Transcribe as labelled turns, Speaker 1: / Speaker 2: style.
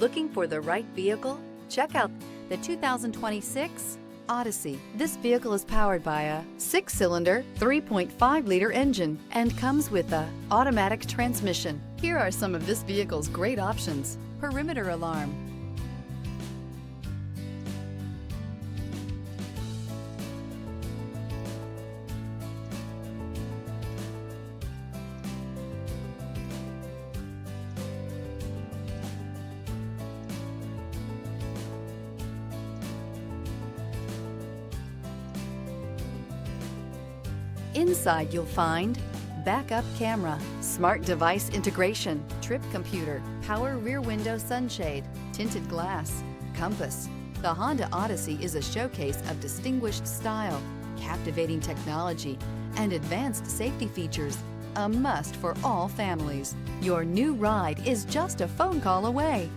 Speaker 1: Looking for the right vehicle? Check out the 2026 Odyssey. This vehicle is powered by a 6-cylinder, 3.5-liter engine and comes with a automatic transmission. Here are some of this vehicle's great options: perimeter alarm, inside you'll find backup camera, smart device integration, trip computer, power rear window sunshade, tinted glass, compass. The Honda Odyssey is a showcase of distinguished style, captivating technology, and advanced safety features, a must for all families. Your new ride is just a phone call away.